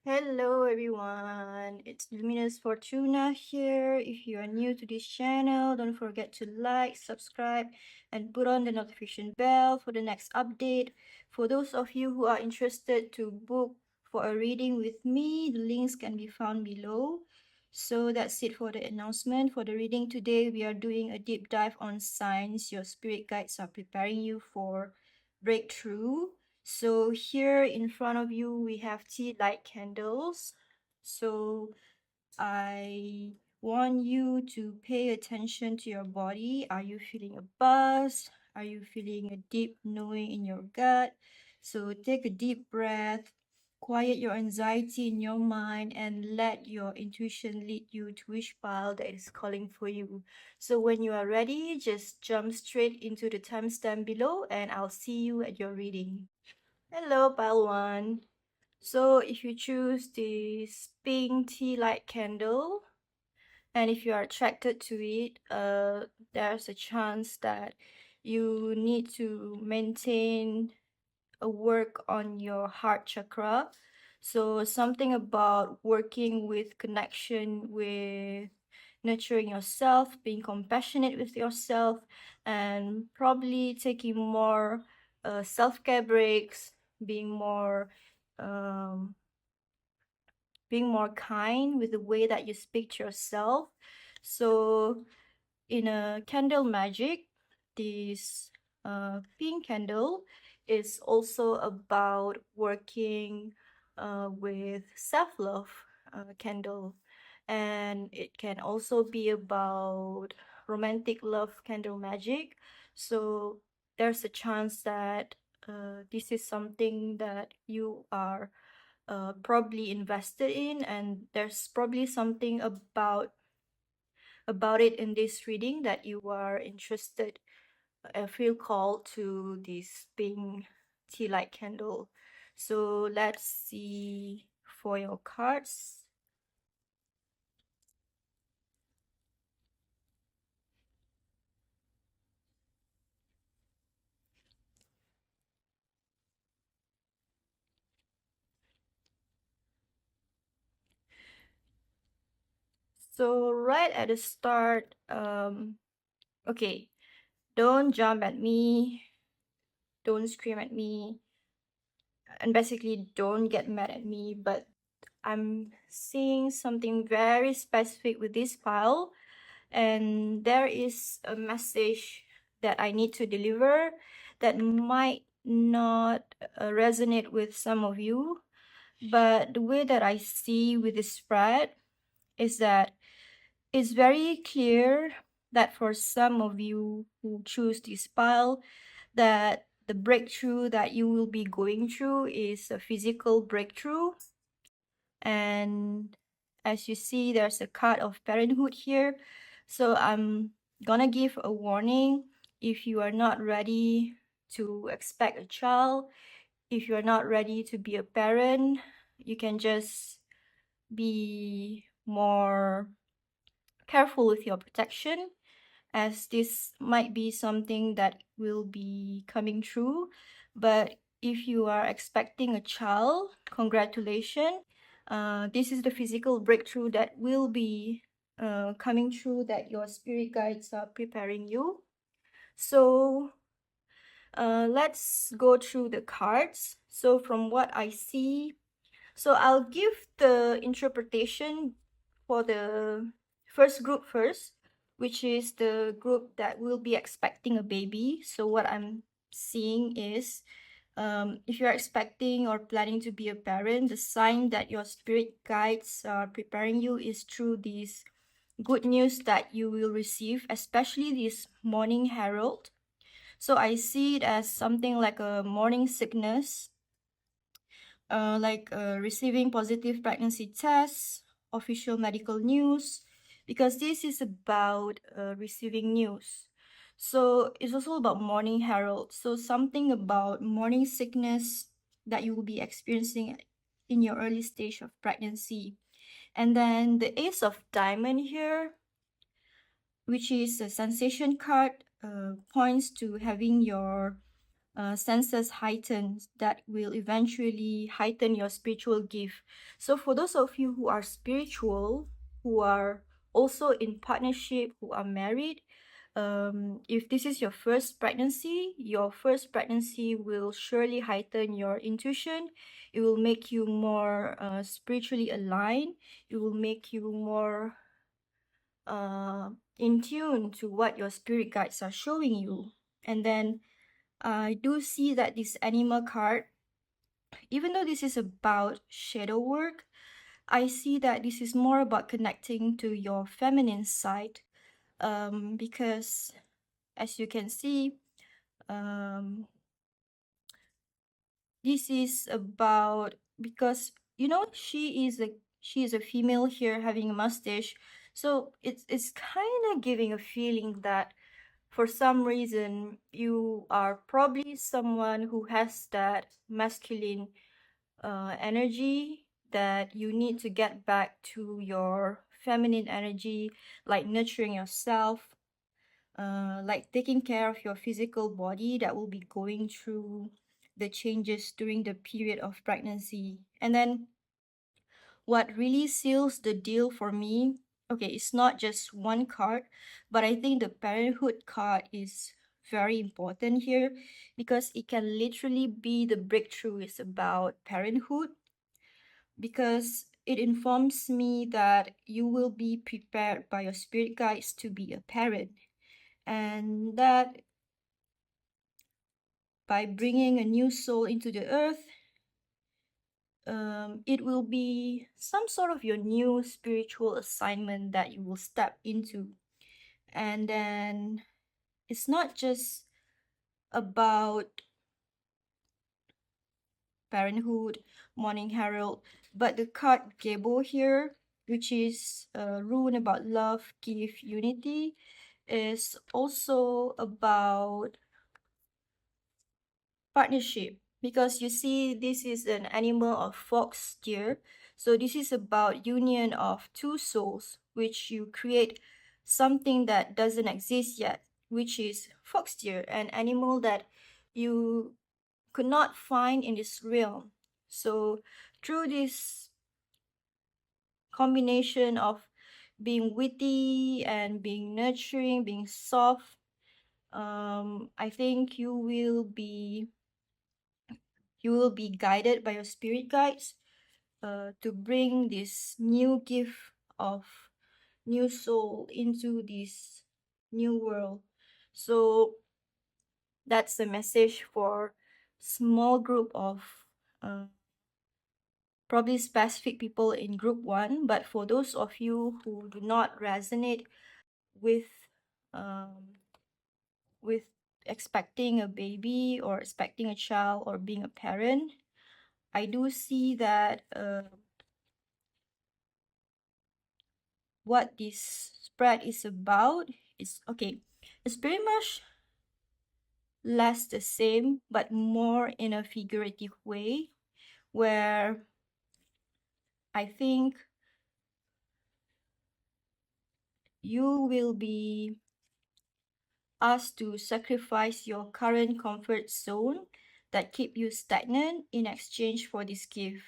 Hello everyone, it's Luminous Fortuna here. If you are new to this channel, don't forget to like, subscribe, and put on the notification bell for the next update. For those of you who are interested to book for a reading with me, the links can be found below. So that's it for the announcement. For the reading today, we are doing a deep dive on signs your spirit guides are preparing you for breakthrough. So here in front of you, we have tea light candles. So I want you to pay attention to your body. Are you feeling a buzz? Are you feeling a deep knowing in your gut? So take a deep breath, quiet your anxiety in your mind, and let your intuition lead you to which pile that is calling for you. So when you are ready, just jump straight into the timestamp below, and I'll see you at your reading. Hello, pile one. So if you choose this pink tea light candle, and if you are attracted to it, there's a chance that you need to maintain a work on your heart chakra. So something about working with connection with nurturing yourself, being compassionate with yourself, and probably taking more self-care breaks, being more um, being more kind with the way that you speak to yourself. So in a candle magic, this pink candle is also about working with self-love candle, and it can also be about romantic love candle magic. So there's a chance that this is something that you are probably invested in, and there's probably something about it in this reading that you are interested, feel called to this pink tea light candle. So let's see for your cards. So right at the start, okay, don't jump at me, don't scream at me, and basically don't get mad at me, but I'm seeing something very specific with this pile, and there is a message that I need to deliver that might not resonate with some of you, but the way that I see with this spread is that it's very clear that for some of you who choose this pile, that the breakthrough that you will be going through is a physical breakthrough. And as you see, there's a card of parenthood here. So I'm gonna give a warning. If you are not ready to expect a child, if you're not ready to be a parent, you can just be more careful with your protection, as this might be something that will be coming true. But if you are expecting a child, congratulations. This is the physical breakthrough that will be coming true, that your spirit guides are preparing you. So let's go through the cards. So from what I see, so I'll give the interpretation for the first group first, which is the group that will be expecting a baby. So what I'm seeing is, if you're expecting or planning to be a parent, the sign that your spirit guides are preparing you is through these good news that you will receive, especially this morning herald. So I see it as something like a morning sickness, like receiving positive pregnancy tests, official medical news, because this is about receiving news. So it's also about morning herald. So something about morning sickness that you will be experiencing in your early stage of pregnancy. And then the Ace of Diamond here, which is a sensation card, points to having your senses heightened that will eventually heighten your spiritual gift. So for those of you who are spiritual, who are also in partnership, who are married, if this is your first pregnancy will surely heighten your intuition. It will make you more spiritually aligned. It will make you more in tune to what your spirit guides are showing you. And then I do see that this animal card, even though this is about shadow work, I see that this is more about connecting to your feminine side. Because as you can see, um, this is about, because she is a female here having a mustache, so it's kind of giving a feeling that for some reason you are probably someone who has that masculine energy, that you need to get back to your feminine energy, like nurturing yourself, like taking care of your physical body that will be going through the changes during the period of pregnancy. And then what really seals the deal for me, okay, it's not just one card, but I think the parenthood card is very important here, because it can literally be the breakthrough is about parenthood, because it informs me that you will be prepared by your spirit guides to be a parent, and that by bringing a new soul into the earth, it will be some sort of your new spiritual assignment that you will step into. And then it's not just about parenthood, morning herald, but the card Gebo here, which is a rune about love, gift, unity, is also about partnership, because you see this is an animal of fox deer, so this is about union of two souls, which you create something that doesn't exist yet, which is fox deer, an animal that you could not find in this realm. So through this combination of being witty and being nurturing, being soft, I think you will be guided by your spirit guides to bring this new gift of new soul into this new world. So that's the message for small group of uh, probably specific people in group one. But for those of you who do not resonate with um, with expecting a baby or expecting a child or being a parent, I do see that what this spread is about is okay. It's pretty much less the same, but more in a figurative way, where I think you will be asked to sacrifice your current comfort zone that keep you stagnant in exchange for this gift.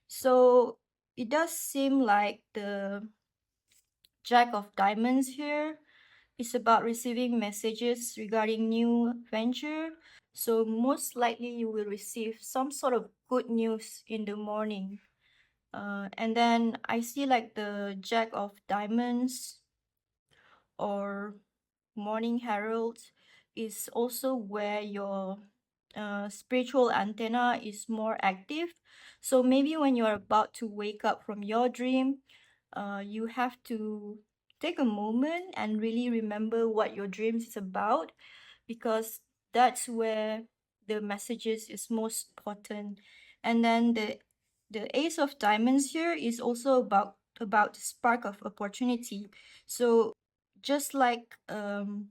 So it does seem like the Jack of Diamonds here is about receiving messages regarding new venture. So most likely you will receive some sort of good news in the morning. And then I see like the Jack of Diamonds or Morning Herald is also where your spiritual antenna is more active. So maybe when you're about to wake up from your dream, you have to take a moment and really remember what your dreams is about, because that's where the messages is most important. And then the Ace of Diamonds here is also about the spark of opportunity. So just like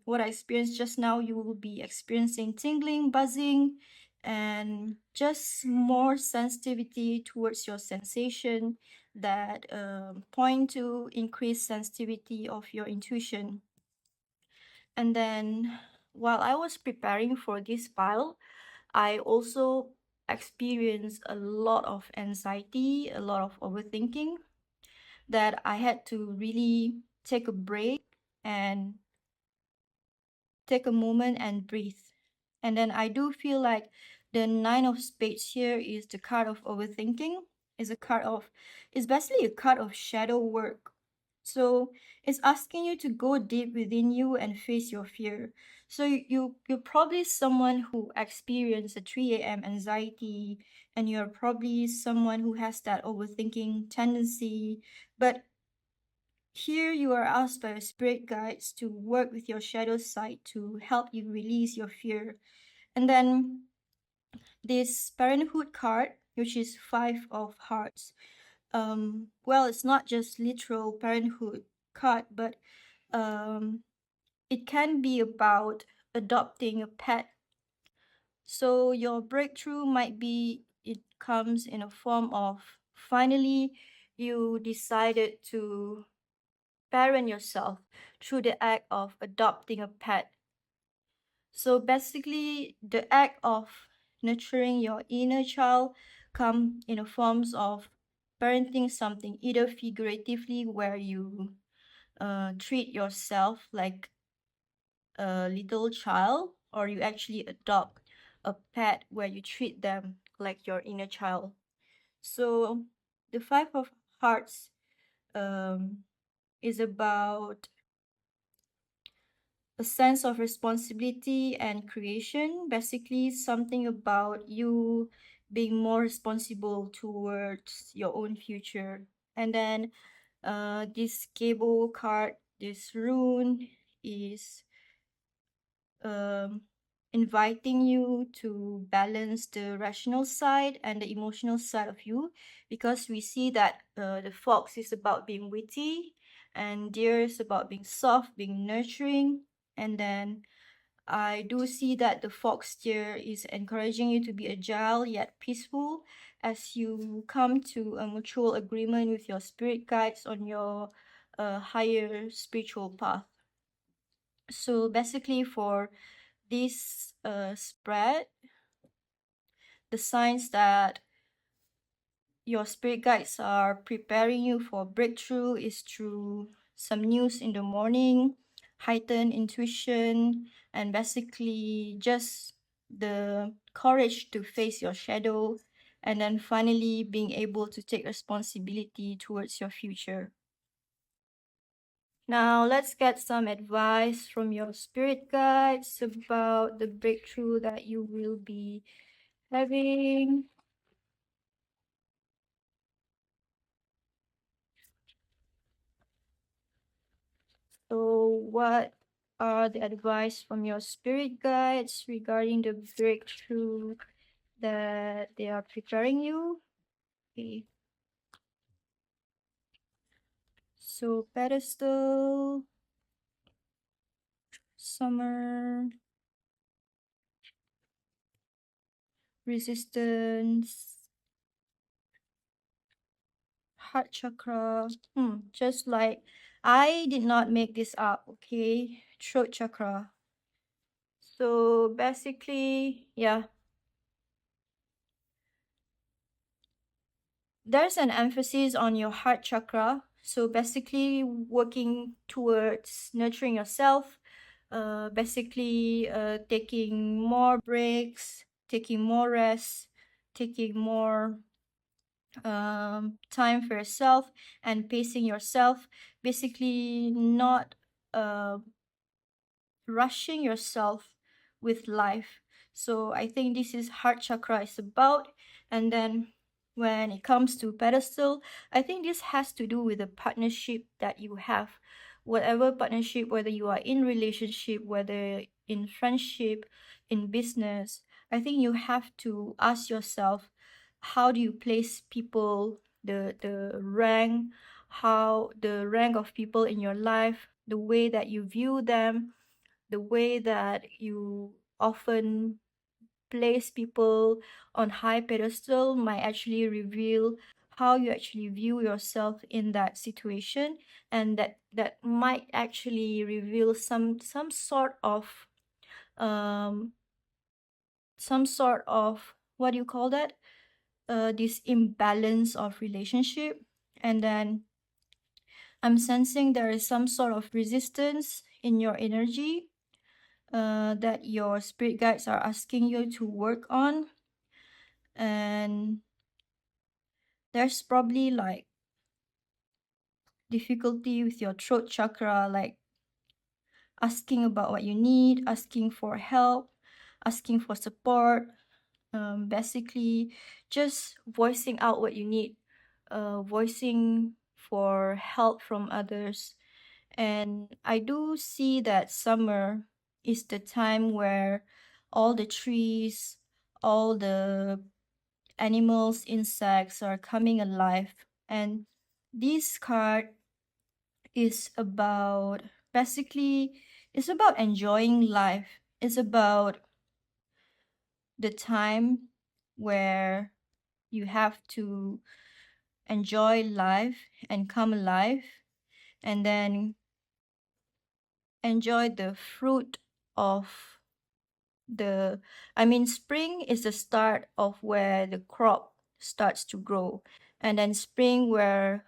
what I experienced just now, you will be experiencing tingling, buzzing, and just more sensitivity towards your sensation that point to increased sensitivity of your intuition. And then while I was preparing for this file, I also experienced a lot of anxiety, a lot of overthinking, that I had to really take a break and take a moment and breathe. And then I do feel like the nine of spades here is the card of overthinking. Is a card of it's basically a card of shadow work. So it's asking you to go deep within you and face your fear. So you're probably someone who experienced a 3 a.m. anxiety, and you're probably someone who has that overthinking tendency. But here you are asked by your spirit guides to work with your shadow side to help you release your fear. And then this parenthood card, which is five of hearts. Well, it's not just literal parenthood card, but um, it can be about adopting a pet. So your breakthrough might be it comes in a form of finally you decided to parent yourself through the act of adopting a pet. So basically, the act of nurturing your inner child come in the forms of parenting something, either figuratively where you treat yourself like a little child, or you actually adopt a pet where you treat them like your inner child. So the five of hearts um, is about a sense of responsibility and creation, basically something about you being more responsible towards your own future. And then this cable card, this rune is um, inviting you to balance the rational side and the emotional side of you, because we see that the fox is about being witty, and deer is about being soft, being nurturing. And then I do see that the fox deer is encouraging you to be agile yet peaceful as you come to a mutual agreement with your spirit guides on your higher spiritual path. So basically, for this spread, the signs that your spirit guides are preparing you for breakthrough is through some news in the morning, heightened intuition, and basically just the courage to face your shadow, and then finally being able to take responsibility towards your future. Now, let's get some advice from your spirit guides about the breakthrough that you will be having. So, what are the advice from your spirit guides regarding the breakthrough that they are preparing you? Okay. So, pedestal, summer, resistance, heart chakra. Just like I did not make this up, okay? Throat chakra. So basically, yeah, there's an emphasis on your heart chakra. So basically, working towards nurturing yourself, basically taking more breaks, taking more rest, taking more time for yourself, and pacing yourself. Basically, not uh, rushing yourself with life. So I think this is heart chakra is about. And then when it comes to pedestal, I think this has to do with the partnership that you have. Whatever partnership, whether you are in relationship, whether in friendship, in business, I think you have to ask yourself, how do you place people, the rank, how the rank of people in your life, the way that you view them, the way that you often place people on high pedestal might actually reveal how you actually view yourself in that situation, and that might actually reveal some sort of um some sort of, what do you call that, this imbalance of relationship. And then I'm sensing there is some sort of resistance in your energy, that your spirit guides are asking you to work on. And there's probably like difficulty with your throat chakra, like asking about what you need, asking for help, asking for support, basically just voicing out what you need, voicing for help from others. And I do see that summer is the time where all the trees, all the animals, insects are coming alive. And this card is about, basically, it's about enjoying life. It's about the time where you have to enjoy life and come alive, and then enjoy the fruit of the, I mean, spring is the start of where the crop starts to grow, and then spring where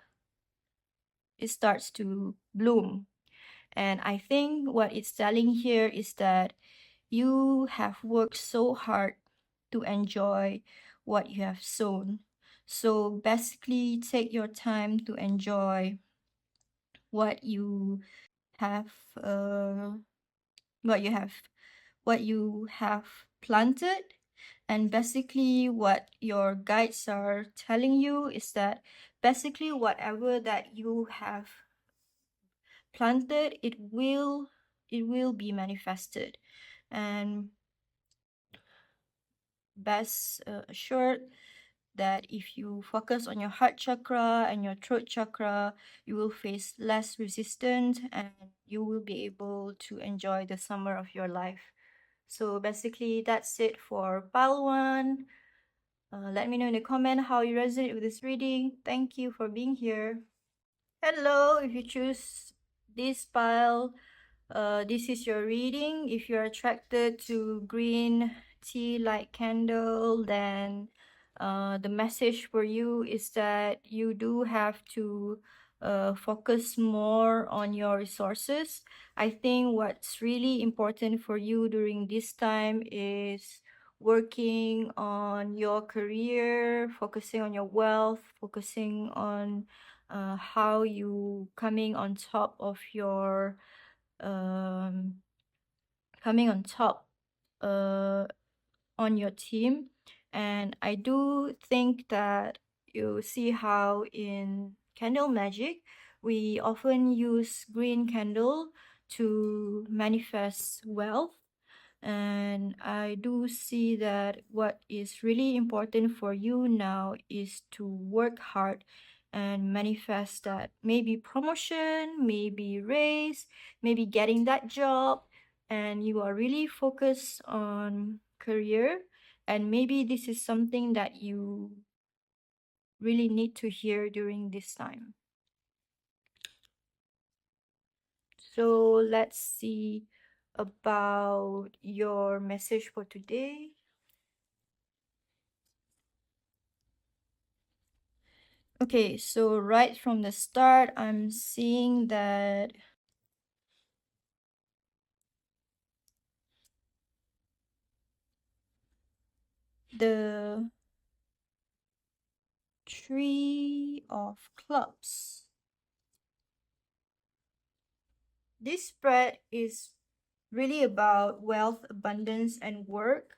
it starts to bloom. And I think what it's telling here is that you have worked so hard to enjoy what you have sown. So basically, take your time to enjoy what you have, what you have, what you have planted. And basically, what your guides are telling you is that basically whatever that you have planted, it will be manifested. And best assured that if you focus on your heart chakra and your throat chakra, you will face less resistance and you will be able to enjoy the summer of your life. So basically, that's it for pile one. Let me know in the comment how you resonate with this reading. Thank you for being here. Hello, if you choose this pile, this is your reading. If you're attracted to green tea light candle, then the message for you is that you do have to focus more on your resources. I think what's really important for you during this time is working on your career, focusing on your wealth, focusing on how you coming on top of your um, coming on top uh, on your team. And I do think that you see how in candle magic we often use green candle to manifest wealth. And I do see that what is really important for you now is to work hard and manifest that, maybe promotion, maybe raise, maybe getting that job, and you are really focused on career. And maybe this is something that you really need to hear during this time. So let's see about your message for today. Okay, so right from the start, I'm seeing that the Three of Clubs. This spread is really about wealth, abundance, and work.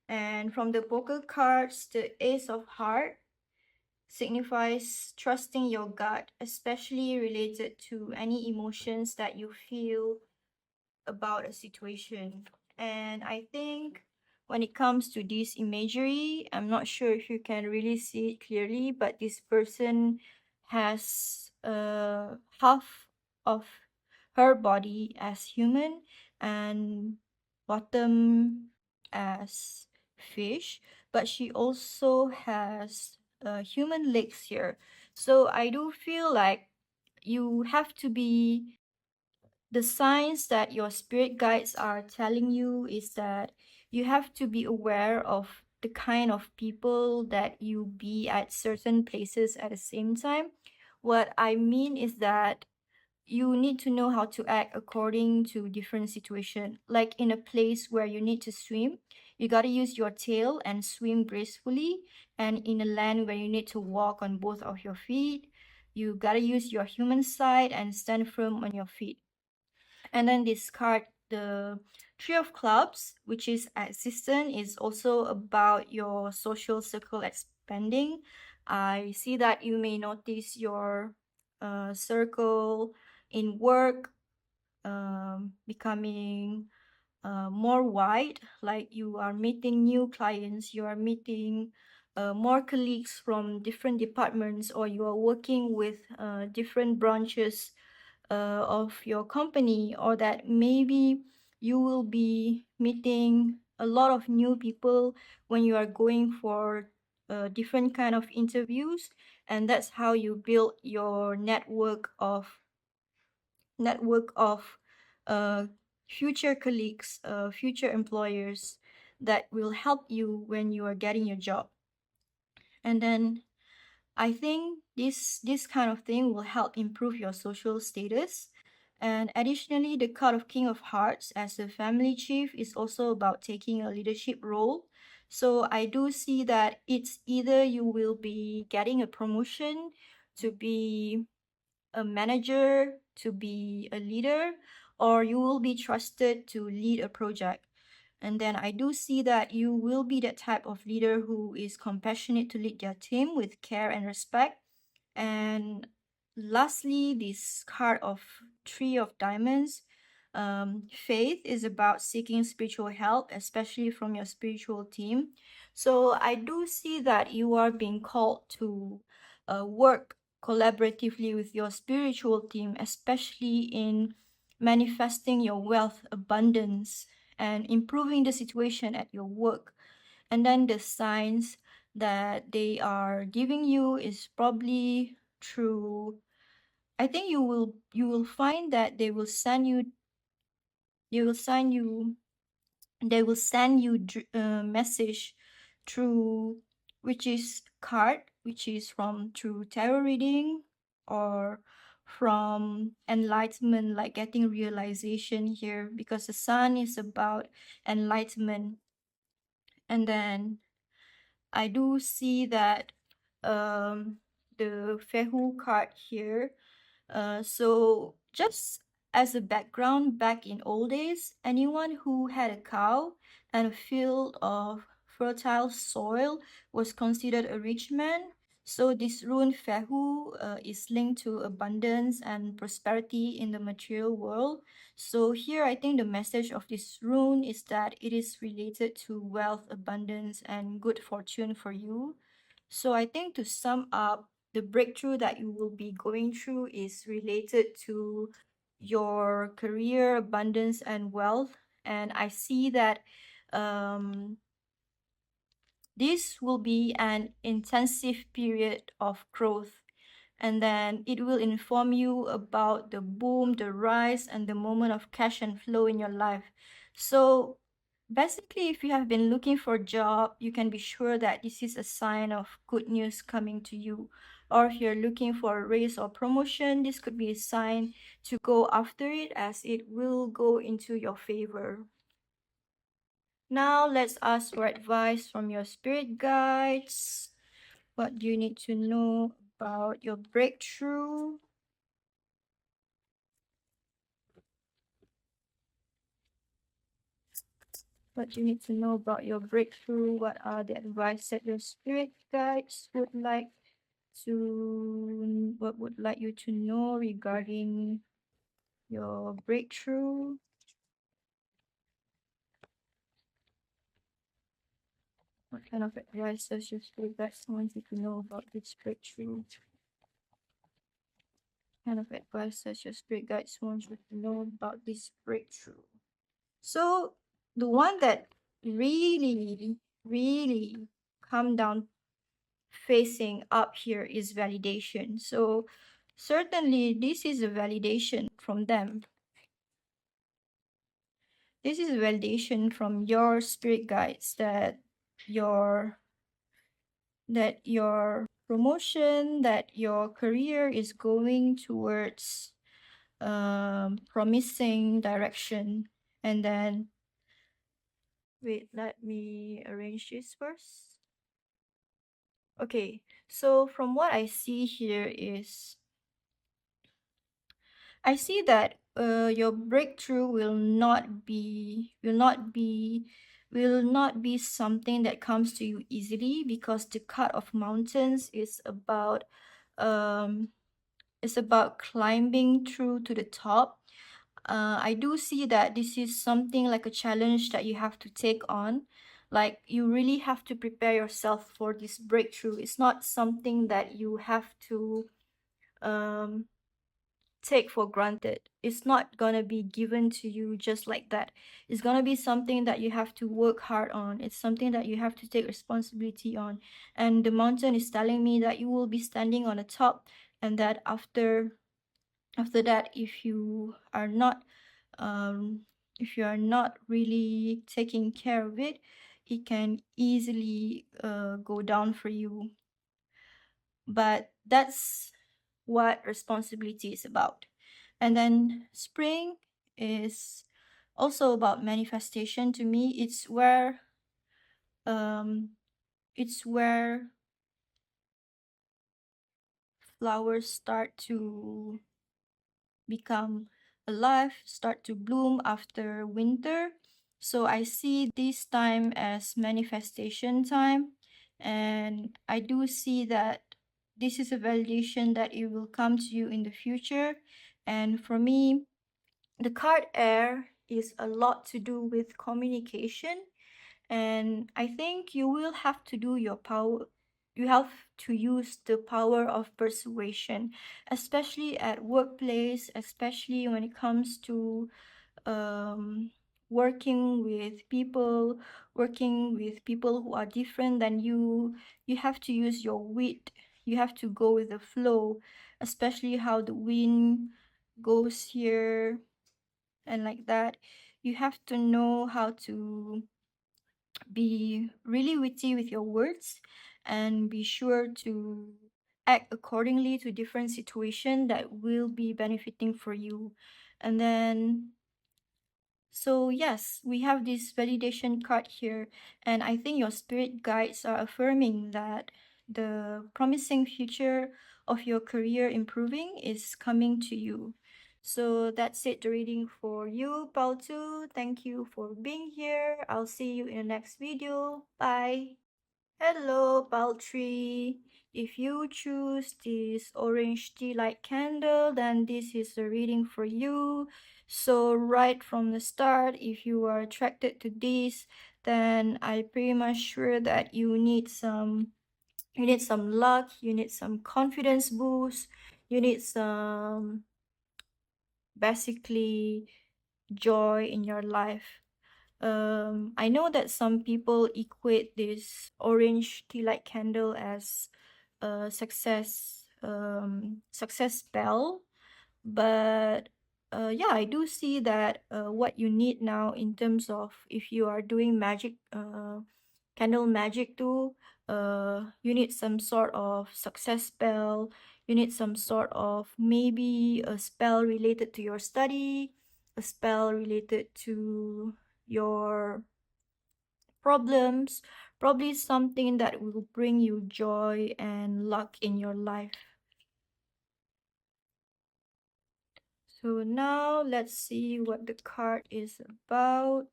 And from the poker cards, the Ace of Heart signifies trusting your gut, especially related to any emotions that you feel about a situation. And I think when it comes to this imagery, I'm not sure if you can really see it clearly, but this person has half of her body as human and bottom as fish, but she also has human legs here. So I do feel like you have to be the signs that your spirit guides are telling you is that you have to be aware of the kind of people that you be at certain places at the same time. What I mean is that you need to know how to act according to different situation. Like in a place where you need to swim, you got to use your tail and swim gracefully. And in a land where you need to walk on both of your feet, you got to use your human side and stand firm on your feet. And then discard the three of clubs, which is assistant, is also about your social circle expanding. I see that you may notice your circle in work becoming more wide, like you are meeting new clients, you are meeting more colleagues from different departments, or you are working with different branches of your company, or that maybe you will be meeting a lot of new people when you are going for different kind of interviews, and that's how you build your network of uh, future colleagues, future employers that will help you when you are getting your job. And then I think this kind of thing will help improve your social status. And additionally, the card of King of Hearts as the family chief is also about taking a leadership role. So I do see that it's either you will be getting a promotion to be a manager, to be a leader, or you will be trusted to lead a project. And then I do see that you will be that type of leader who is compassionate to lead their team with care and respect. And lastly, this card of Three of Diamonds. Faith is about seeking spiritual help, especially from your spiritual team. So I do see that you are being called to work collaboratively with your spiritual team, especially in manifesting your wealth abundance and improving the situation at your work. And then the signs that they are giving you is probably through, I think you will find that they will send you they will send you a message through, which is card, which is from through tarot reading, or from enlightenment, like getting realization here, because the sun is about enlightenment. And then I do see that um the Fehu card here. So just as a background, back in old days, anyone who had a cow and a field of fertile soil was considered a rich man. So this rune Fehu is linked to abundance and prosperity in the material world. So here I think the message of this rune is that it is related to wealth, abundance, and good fortune for you. So I think to sum up, the breakthrough that you will be going through is related to your career, abundance, and wealth. And I see that um, this will be an intensive period of growth, and then it will inform you about the boom, the rise, and the moment of cash and flow in your life. So basically, if you have been looking for a job, you can be sure that this is a sign of good news coming to you. Or if you're looking for a raise or promotion, this could be a sign to go after it, as it will go into your favor. Now let's ask for advice from your spirit guides. What do you need to know about your breakthrough? What do you need to know about your breakthrough? What are the advice that your spirit guides would like you to know regarding your breakthrough? What kind of advice does your spirit guides want you to know about this breakthrough? What kind of advice does your spirit guides want you to know about this breakthrough? So the one that really, really come down facing up here is validation. So certainly this is a validation from them. this is validation from your spirit guides that your promotion, that your career is going towards promising direction. And then wait, let me arrange this first. Okay, so from what I see here is I see that your breakthrough will not be something that comes to you easily, because the cut of mountains um is about climbing through to the top. I do see that this is something like a challenge that you have to take on. Like, you really have to prepare yourself for this breakthrough. It's not something that you have to um take for granted. It's not gonna be given to you just like that. It's gonna be something that you have to work hard on. It's something that you have to take responsibility on. And the mountain is telling me that you will be standing on the top, and that after that, um if you are not really taking care of it, it can easily go down for you. But that's what responsibility is about. And then spring is also about manifestation. To me, um it's where flowers start to become alive, start to bloom after winter. So I see this time as manifestation time. And I do see that this is a validation that it will come to you in the future. And for me, the card air is a lot to do with communication. And I think you have to use the power of persuasion, especially at workplace, especially when it comes to um, working with people, who are different than you. You have to use your wit. You have to go with the flow, especially how the wind goes here and like that. You have to know how to be really witty with your words, and be sure to act accordingly to different situations that will be benefiting for you. And then, so yes, we have this validation card here, and I think your spirit guides are affirming that the promising future of your career improving is coming to you. So that's it, the reading for you, Paltu. Thank you for being here. I'll see you in the next video. Bye. Hello, Paltry. If you choose this orange tea light candle, then this is the reading for you. So right from the start, if you are attracted to this, then I pretty much sure that you need some luck, you need some confidence boost, you need some basically joy in your life. I know that some people equate this orange tea light candle as a success spell, but yeah, I do see that what you need now, in terms of if you are doing magic, candle magic too, you need some sort of success spell. You need some sort of, maybe a spell related to your study, a spell related to your problems, probably something that will bring you joy and luck in your life. So now let's see what the card is about.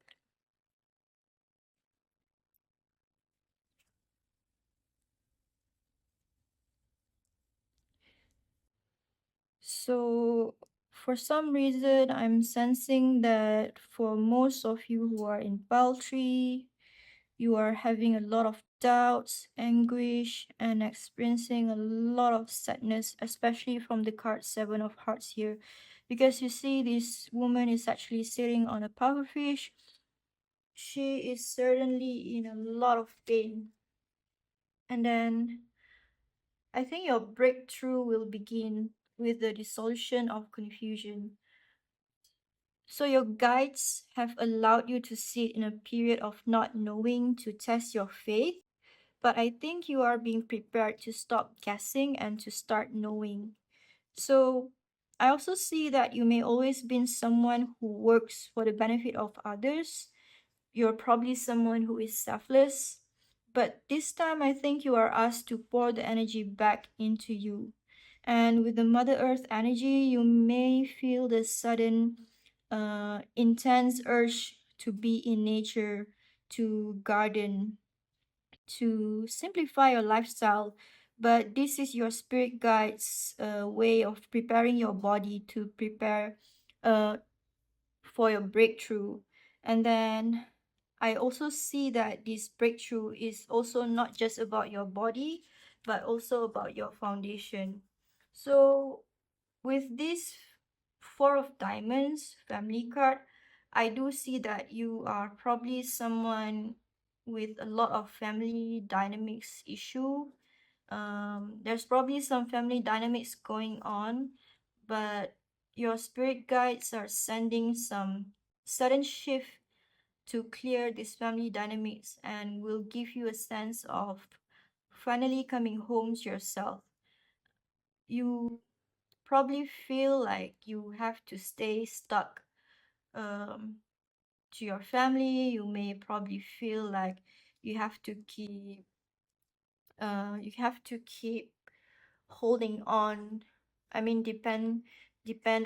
So for some reason, I'm sensing that for most of you who are in poultry, you are having a lot of doubts, anguish, and experiencing a lot of sadness, especially from the card Seven of Hearts here. Because you see, this woman is actually sitting on a pufferfish. She is certainly in a lot of pain. And then I think your breakthrough will begin with the dissolution of confusion. So your guides have allowed you to sit in a period of not knowing to test your faith, but I think you are being prepared to stop guessing and to start knowing. So I also see that you may always been someone who works for the benefit of others. You're probably someone who is selfless, but this time I think you are asked to pour the energy back into you. And with the Mother Earth energy, you may feel the sudden, intense urge to be in nature, to garden, to simplify your lifestyle. But this is your spirit guide's way of preparing your body to prepare uh, for your breakthrough. And then I also see that this breakthrough is also not just about your body, but also about your foundation. So, with this Four of Diamonds family card, I do see that you are probably someone with a lot of family dynamics issue. There's probably some family dynamics going on, but your spirit guides are sending some sudden shift to clear this family dynamics and will give you a sense of finally coming home to yourself. You probably feel like you have to stay stuck um, to your family. You may probably feel like you have to keep you have to keep holding on. I mean, depend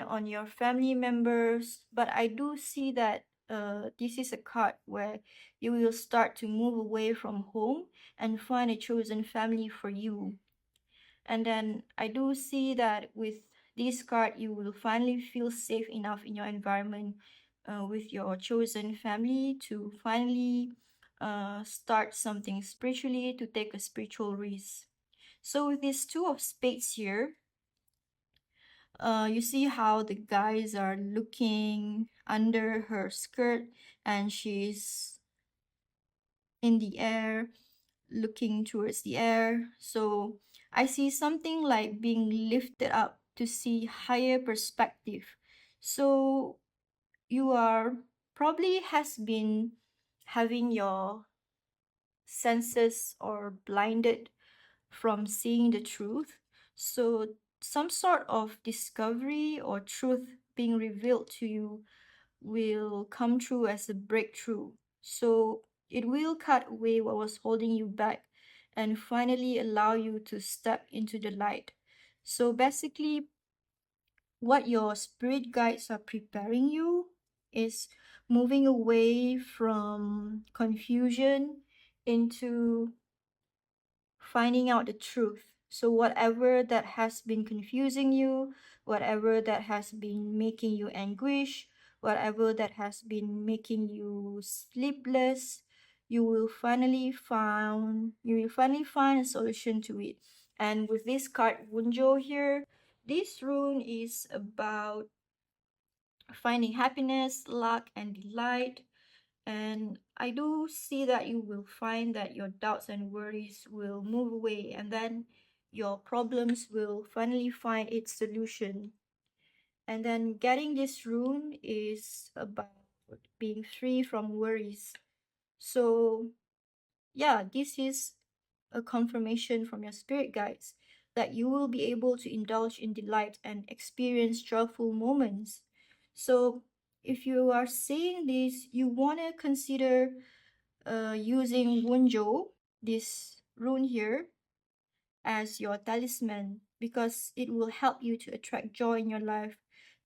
on your family members, but I do see that this is a card where you will start to move away from home and find a chosen family for you. And then I do see that with this card, you will finally feel safe enough in your environment with your chosen family to finally start something spiritually, to take a spiritual risk. So with these two of spades here, you see how the guys are looking under her skirt and she's in the air, looking towards the air. So I see something like being lifted up to see higher perspective. So you are probably has been having your senses or blinded from seeing the truth. So some sort of discovery or truth being revealed to you will come true as a breakthrough. So it will cut away what was holding you back and finally allow you to step into the light. So basically, what your spirit guides are preparing you is moving away from confusion into finding out the truth. So, whatever that has been confusing you, whatever that has been making you anguish, whatever that has been making you sleepless, you will finally find a solution to it. And with this card Wunjo here, this rune is about finding happiness, luck, and delight. And I do see that you will find that your doubts and worries will move away, and then your problems will finally find its solution. And then getting this rune is about being free from worries. So, yeah, this is a confirmation from your spirit guides that you will be able to indulge in delight and experience joyful moments. So, if you are saying this, you want to consider using Wunjo, this rune here, as your talisman because it will help you to attract joy in your life,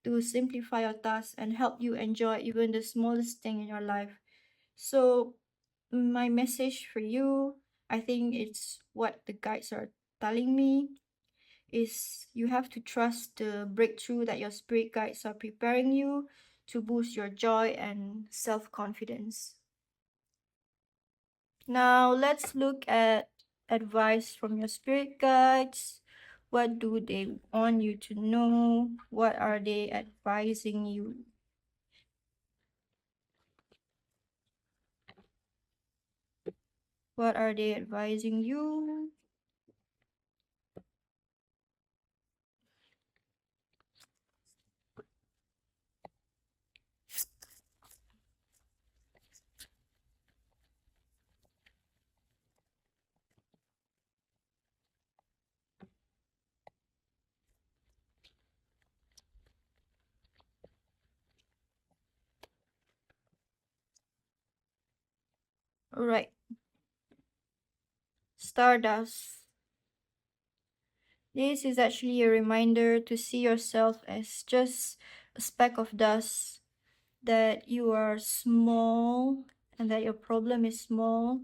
to simplify your tasks, and help you enjoy even the smallest thing in your life. So, my message for you, I think it's what the guides are telling me, is you have to trust the breakthrough that your spirit guides are preparing you to boost your joy and self confidence. Now, let's look at advice from your spirit guides. What do they want you to know? What are they advising you? What are they advising you? Right. Stardust. This is actually a reminder to see yourself as just a speck of dust, that you are small and that your problem is small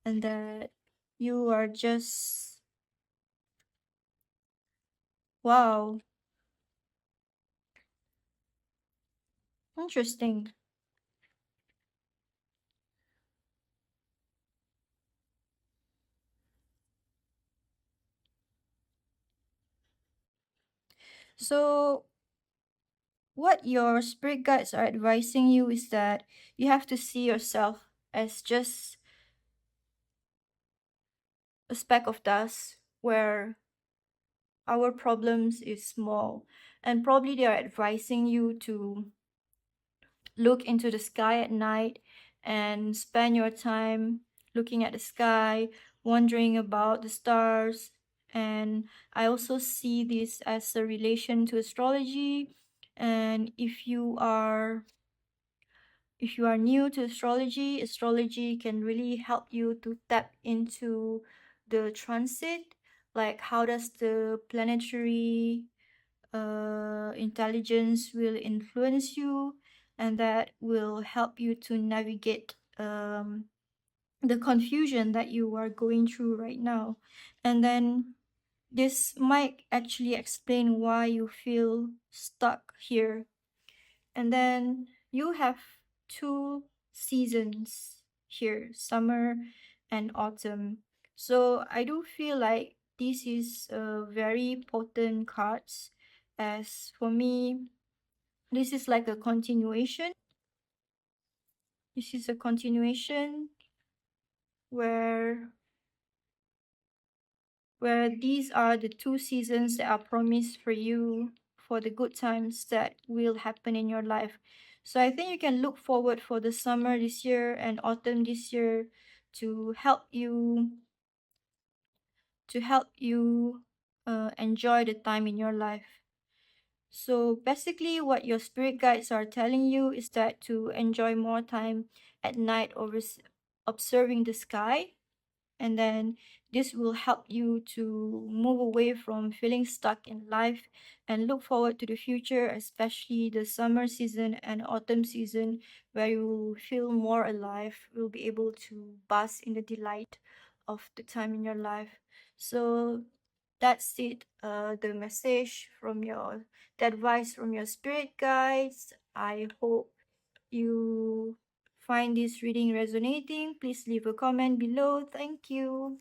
and that you are just wow, interesting. So what your spirit guides are advising you is that you have to see yourself as just a speck of dust where our problems is small, and probably they are advising you to look into the sky at night and spend your time looking at the sky, wondering about the stars. And I also see this as a relation to astrology. And if you are new to astrology, astrology can really help you to tap into the transit, like how does the planetary intelligence will influence you, and that will help you to navigate the confusion that you are going through right now. And then this might actually explain why you feel stuck here. And then you have two seasons here, summer and autumn. So I do feel like this is a very potent cards, as for me this is like a continuation. This is a continuation where these are the two seasons that are promised for you, for the good times that will happen in your life. So I think you can look forward for the summer this year and autumn this year to help you enjoy the time in your life. So basically, what your spirit guides are telling you is that to enjoy more time at night over observing the sky, and then this will help you to move away from feeling stuck in life and look forward to the future, especially the summer season and autumn season, where you will feel more alive, will be able to bask in the delight of the time in your life. So that's it, the message from your the advice from your spirit guides. I hope you find this reading resonating. Please leave a comment below. Thank you.